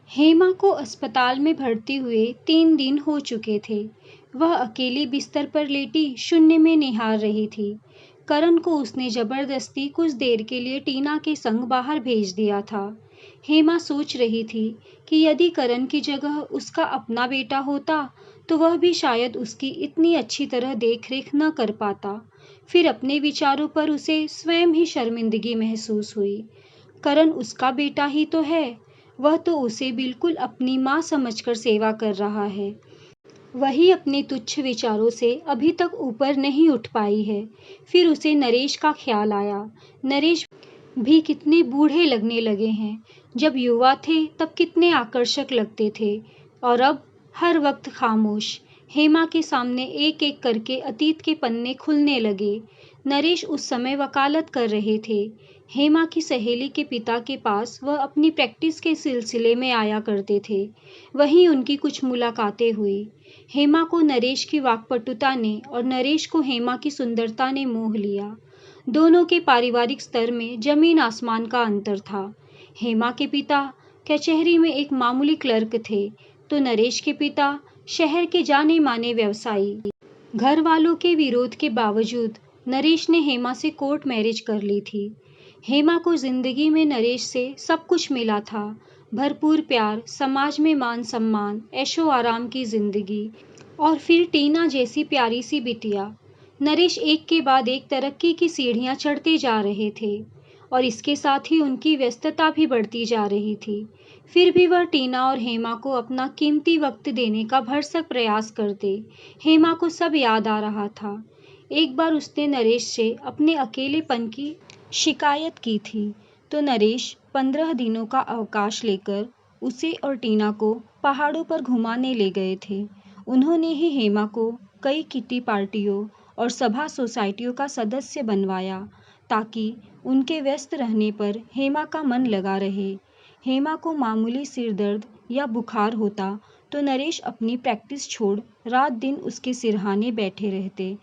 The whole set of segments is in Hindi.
हेमा को अस्पताल में भर्ती हुए 3 दिन हो चुके थे। वह अकेली बिस्तर पर लेटी शून्य में निहार रही थी। करण को उसने जबरदस्ती कुछ देर के लिए टीना के संग बाहर भेज दिया था। हेमा सोच रही थी कि यदि करण की जगह उसका अपना बेटा होता तो वह भी शायद उसकी इतनी अच्छी तरह देखरेख न कर पाता। फिर अपने विचारों पर उसे स्वयं ही शर्मिंदगी महसूस हुई। करण उसका बेटा ही तो है। वह तो उसे बिल्कुल अपनी माँ समझकर सेवा कर रहा है। वही अपने तुच्छ विचारों से अभी तक ऊपर नहीं उठ पाई है। फिर उसे नरेश का ख्याल आया। नरेश भी कितने बूढ़े लगने लगे हैं। जब युवा थे तब कितने आकर्षक लगते थे और अब हर वक्त खामोश। हेमा के सामने एक एक करके अतीत के पन्ने खुलने लगे। नरेश उस समय वकालत कर रहे थे। हेमा की सहेली के पिता के पास वह अपनी प्रैक्टिस के सिलसिले में आया करते थे। वहीं उनकी कुछ मुलाकातें हुई। हेमा को नरेश की वाक्पटुता ने और नरेश को हेमा की सुंदरता ने मोह लिया। दोनों के पारिवारिक स्तर में जमीन आसमान का अंतर था। हेमा के पिता कचहरी में एक मामूली क्लर्क थे तो नरेश के पिता शहर के जाने माने व्यवसायी। घर वालों के विरोध के बावजूद नरेश ने हेमा से कोर्ट मैरिज कर ली थी। हेमा को जिंदगी में नरेश से सब कुछ मिला था। भरपूर प्यार, समाज में मान सम्मान, ऐशो आराम की जिंदगी और फिर टीना जैसी प्यारी सी बिटिया। नरेश एक के बाद एक तरक्की की सीढ़ियां चढ़ते जा रहे थे और इसके साथ ही उनकी व्यस्तता भी बढ़ती जा रही थी। फिर भी वह टीना और हेमा को अपना कीमती वक्त देने का भरसक प्रयास करते। हेमा को सब याद आ रहा था। एक बार उसने नरेश से अपने अकेलेपन की शिकायत की थी तो नरेश 15 दिनों का अवकाश लेकर उसे और टीना को पहाड़ों पर घुमाने ले गए थे। उन्होंने ही हेमा को कई किटी पार्टियों और सभा सोसाइटियों का सदस्य बनवाया ताकि उनके व्यस्त रहने पर हेमा का मन लगा रहे। हेमा को मामूली सिर दर्द या बुखार होता तो नरेश अपनी प्रैक्टिस छोड़ रात दिन उसके सिरहाने बैठे रहते।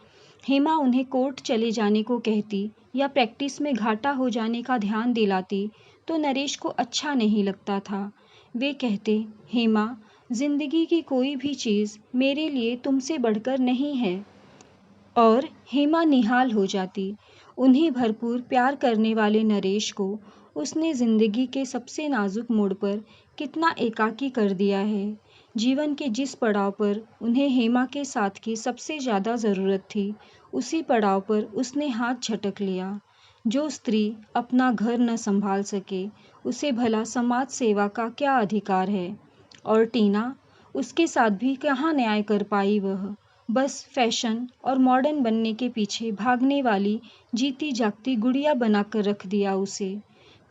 हेमा उन्हें कोर्ट चले जाने को कहती या प्रैक्टिस में घाटा हो जाने का ध्यान दिलाती तो नरेश को अच्छा नहीं लगता था। वे कहते, हेमा, जिंदगी की कोई भी चीज़ मेरे लिए तुमसे बढ़कर नहीं है। और हेमा निहाल हो जाती। उन्हें भरपूर प्यार करने वाले नरेश को उसने जिंदगी के सबसे नाजुक मोड़ पर कितना एकाकी कर दिया है। जीवन के जिस पड़ाव पर उन्हें हेमा के साथ की सबसे ज़्यादा ज़रूरत थी, उसी पड़ाव पर उसने हाथ झटक लिया। जो स्त्री अपना घर न संभाल सके, उसे भला समाज सेवा का क्या अधिकार है। और टीना, उसके साथ भी कहाँ न्याय कर पाई वह। बस फैशन और मॉडर्न बनने के पीछे भागने वाली जीती जागती गुड़िया बनाकर रख दिया उसे।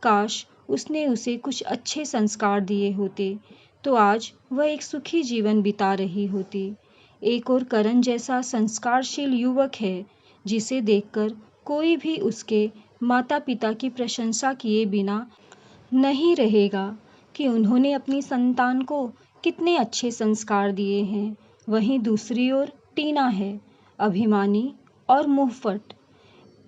काश उसने उसे कुछ अच्छे संस्कार दिए होते तो आज वह एक सुखी जीवन बिता रही होती। एक और करण जैसा संस्कारशील युवक है जिसे देखकर कोई भी उसके माता पिता की प्रशंसा किए बिना नहीं रहेगा कि उन्होंने अपनी संतान को कितने अच्छे संस्कार दिए हैं। वहीं दूसरी ओर टीना है, अभिमानी और मुंहफट।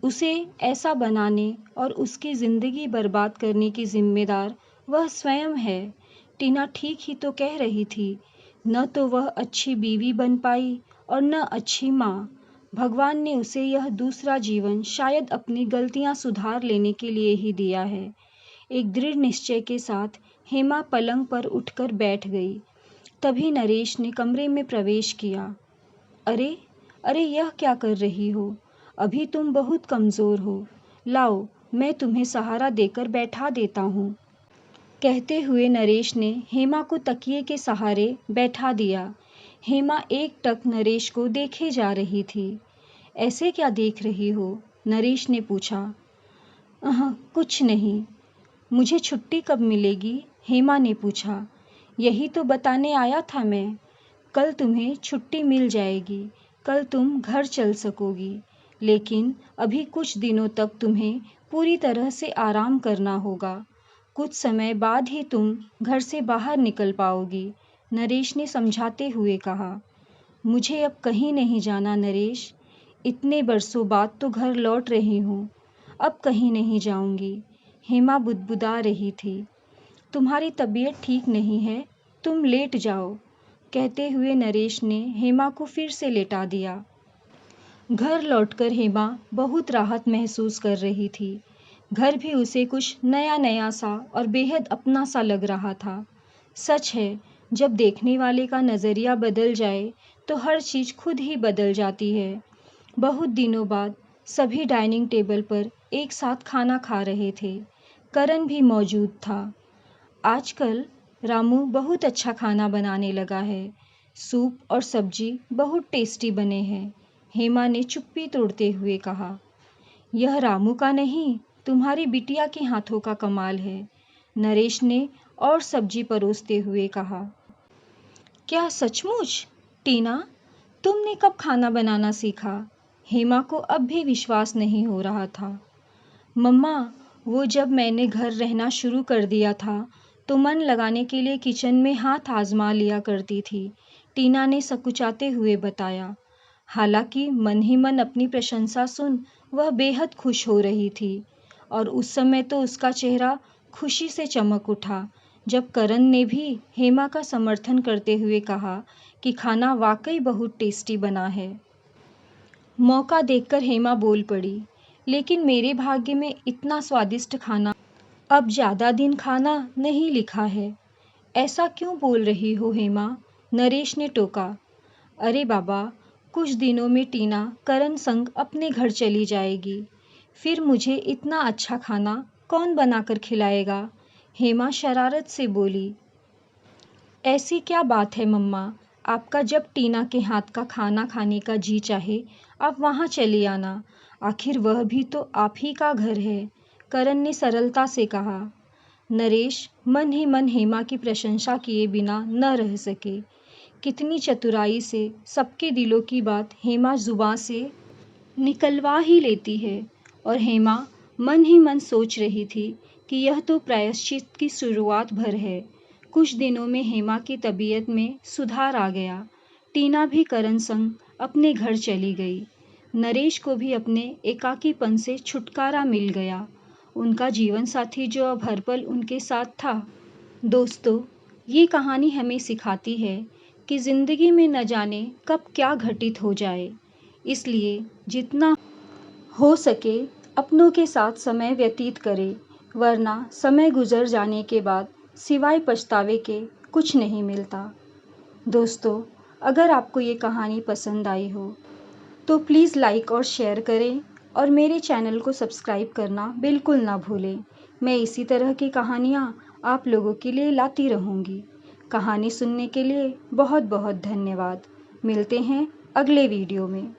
उसे ऐसा बनाने और उसकी ज़िंदगी बर्बाद करने की जिम्मेदार वह स्वयं है। टीना ठीक ही तो कह रही थी, न तो वह अच्छी बीवी बन पाई और न अच्छी माँ। भगवान ने उसे यह दूसरा जीवन शायद अपनी गलतियाँ सुधार लेने के लिए ही दिया है। एक दृढ़ निश्चय के साथ हेमा पलंग पर उठकर बैठ गई। तभी नरेश ने कमरे में प्रवेश किया। अरे अरे, यह क्या कर रही हो? अभी तुम बहुत कमज़ोर हो। लाओ, मैं तुम्हें सहारा देकर बैठा देता हूँ। कहते हुए नरेश ने हेमा को तकिए के सहारे बैठा दिया। हेमा एकटक नरेश को देखे जा रही थी। ऐसे क्या देख रही हो? नरेश ने पूछा। कुछ नहीं। मुझे छुट्टी कब मिलेगी? हेमा ने पूछा। यही तो बताने आया था मैं। कल तुम्हें छुट्टी मिल जाएगी। कल तुम घर चल सकोगी। लेकिन अभी कुछ दिनों तक तुम्हें पूरी तरह से आराम करना होगा। कुछ समय बाद ही तुम घर से बाहर निकल पाओगी, नरेश ने समझाते हुए कहा। मुझे अब कहीं नहीं जाना नरेश। इतने बरसों बाद तो घर लौट रही हूँ। अब कहीं नहीं जाऊंगी। हेमा बुदबुदा रही थी। तुम्हारी तबीयत ठीक नहीं है, तुम लेट जाओ, कहते हुए नरेश ने हेमा को फिर से लेटा दिया। घर लौटकर हेमा बहुत राहत महसूस कर रही थी। घर भी उसे कुछ नया नया सा और बेहद अपना सा लग रहा था। सच है, जब देखने वाले का नज़रिया बदल जाए तो हर चीज़ खुद ही बदल जाती है। बहुत दिनों बाद सभी डाइनिंग टेबल पर एक साथ खाना खा रहे थे। करण भी मौजूद था। आजकल रामू बहुत अच्छा खाना बनाने लगा है। सूप और सब्जी बहुत टेस्टी बने हैं, हेमा ने चुप्पी तोड़ते हुए कहा। यह रामू का नहीं, तुम्हारी बिटिया के हाथों का कमाल है, नरेश ने और सब्जी परोसते हुए कहा। क्या सचमुच? टीना, तुमने कब खाना बनाना सीखा? हेमा को अब भी विश्वास नहीं हो रहा था। मम्मा, वो जब मैंने घर रहना शुरू कर दिया था तो मन लगाने के लिए किचन में हाथ आजमा लिया करती थी, टीना ने सकुचाते हुए बताया। हालांकि मन ही मन अपनी प्रशंसा सुन वह बेहद खुश हो रही थी और उस समय तो उसका चेहरा खुशी से चमक उठा जब करण ने भी हेमा का समर्थन करते हुए कहा कि खाना वाकई बहुत टेस्टी बना है। मौका देखकर हेमा बोल पड़ी, लेकिन मेरे भाग्य में इतना स्वादिष्ट खाना अब ज़्यादा दिन खाना नहीं लिखा है। ऐसा क्यों बोल रही हो हेमा? नरेश ने टोका। अरे बाबा, कुछ दिनों में टीना करण संग अपने घर चली जाएगी, फिर मुझे इतना अच्छा खाना कौन बनाकर खिलाएगा? हेमा शरारत से बोली। ऐसी क्या बात है मम्मा, आपका जब टीना के हाथ का खाना खाने का जी चाहे आप वहाँ चली आना, आखिर वह भी तो आप ही का घर है, करण ने सरलता से कहा। नरेश मन ही मन हेमा की प्रशंसा किए बिना न रह सके। कितनी चतुराई से सबके दिलों की बात हेमा जुबां से निकलवा ही लेती है। और हेमा मन ही मन सोच रही थी कि यह तो प्रायश्चित की शुरुआत भर है। कुछ दिनों में हेमा की तबीयत में सुधार आ गया। टीना भी करण संग अपने घर चली गई। नरेश को भी अपने एकाकीपन से छुटकारा मिल गया। उनका जीवन साथी जो अब हर पल उनके साथ था। दोस्तों, ये कहानी हमें सिखाती है कि ज़िंदगी में न जाने कब क्या घटित हो जाए, इसलिए जितना हो सके अपनों के साथ समय व्यतीत करें, वरना समय गुजर जाने के बाद सिवाय पछतावे के कुछ नहीं मिलता। दोस्तों, अगर आपको ये कहानी पसंद आई हो तो प्लीज़ लाइक और शेयर करें और मेरे चैनल को सब्सक्राइब करना बिल्कुल ना भूलें। मैं इसी तरह की कहानियाँ आप लोगों के लिए लाती रहूँगी। कहानी सुनने के लिए बहुत बहुत धन्यवाद। मिलते हैं अगले वीडियो में।